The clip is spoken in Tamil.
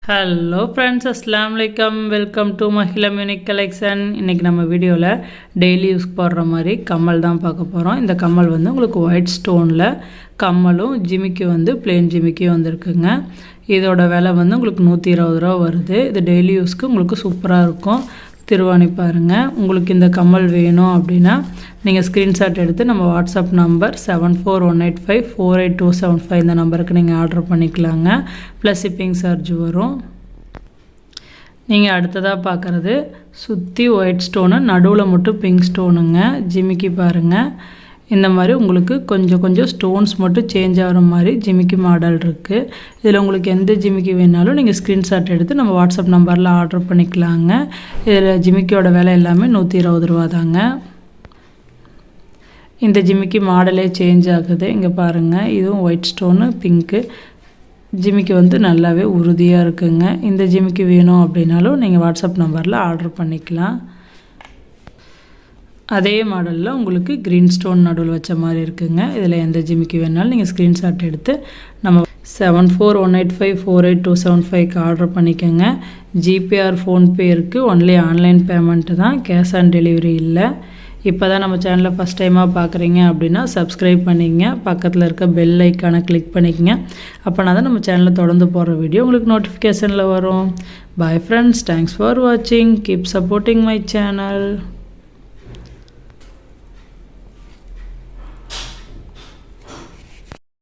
ஹலோ ஃப்ரெண்ட்ஸ், அஸ்ஸலாமு அலைக்கும். வெல்கம் டு மஹிலம் யூனிக் கலெக்ஷன். இன்றைக்கி நம்ம வீடியோவில் டெய்லி யூஸ் போடுற மாதிரி கம்மல் தான் பார்க்க போகிறோம். இந்த கம்மல் வந்து உங்களுக்கு ஒயிட் ஸ்டோனில் கம்மலும் ஜிமிக்கி வந்து பிளெயின் ஜிமிக்கியும் வந்துருக்குங்க. இதோட விலை வந்து உங்களுக்கு 120 ரூபா வருது. இது டெய்லி யூஸ்க்கு உங்களுக்கு சூப்பராக இருக்கும். திருவாணி பாருங்கள். உங்களுக்கு இந்த கம்மல் வேணும் அப்படின்னா நீங்கள் ஸ்க்ரீன்ஷாட் எடுத்து நம்ம வாட்ஸ்அப் நம்பர் 7418548275 இந்த நம்பருக்கு நீங்கள் ஆர்டர் பண்ணிக்கலாங்க. ப்ளஸ் ஷிப்பிங் சார்ஜ் வரும். நீங்கள் அடுத்ததாக பார்க்குறது சுற்றி ஒயிட் ஸ்டோனு, நடுவில் மட்டும் பிங்க் ஸ்டோனுங்க. ஜிமிக்கி பாருங்கள். இந்த மாதிரி உங்களுக்கு கொஞ்சம் ஸ்டோன்ஸ் மட்டும் சேஞ்ச் ஆகிற மாதிரி ஜிமிக்கி மாடல் இருக்குது. இதில் உங்களுக்கு எந்த ஜிமிக்கி வேணாலும் நீங்கள் ஸ்க்ரீன்ஷாட் எடுத்து நம்ம வாட்ஸ்அப் நம்பரில் ஆர்டர் பண்ணிக்கலாங்க. இதில் ஜிமிக்கியோட விலை எல்லாமே 120 ரூபா தாங்க. இந்த ஜிமிக்கி மாடலே சேஞ்ச் ஆகுது. இங்கே பாருங்கள், இதுவும் ஒயிட் ஸ்டோனு பிங்க்கு ஜிமிக்கி வந்து நல்லாவே உறுதியாக இருக்குங்க. இந்த ஜிமிக்கி வேணும் அப்படின்னாலும் நீங்கள் வாட்ஸ்அப் நம்பரில் ஆர்டர் பண்ணிக்கலாம். அதே மாடலில் உங்களுக்கு க்ரீன் ஸ்டோன் நடுவில் வச்ச மாதிரி இருக்குங்க. இதில் எந்த ஜிமிக்கி வேணாலும் நீங்கள் ஸ்க்ரீன்ஷாட் எடுத்து நம்ம 7418548275க்கு ஆர்டர் பண்ணிக்கோங்க. ஜிபேஆர் ஃபோன்பே இருக்குது. ஒன்லி ஆன்லைன் பேமெண்ட்டு தான், கேஷ் ஆன் டெலிவரி இல்லை. இப்போ தான் நம்ம சேனலை ஃபஸ்ட் டைமாக பார்க்குறீங்க அப்படின்னா சப்ஸ்கிரைப் பண்ணிக்கங்க. பக்கத்தில் இருக்க பெல் ஐக்கானை கிளிக் பண்ணிக்கங்க. அப்போனா தான் நம்ம சேனலில் தொடர்ந்து போடுற வீடியோ உங்களுக்கு நோட்டிஃபிகேஷனில் வரும். பாய் ஃப்ரெண்ட்ஸ், தேங்க்ஸ் ஃபார் வாட்சிங். Keep supporting my channel.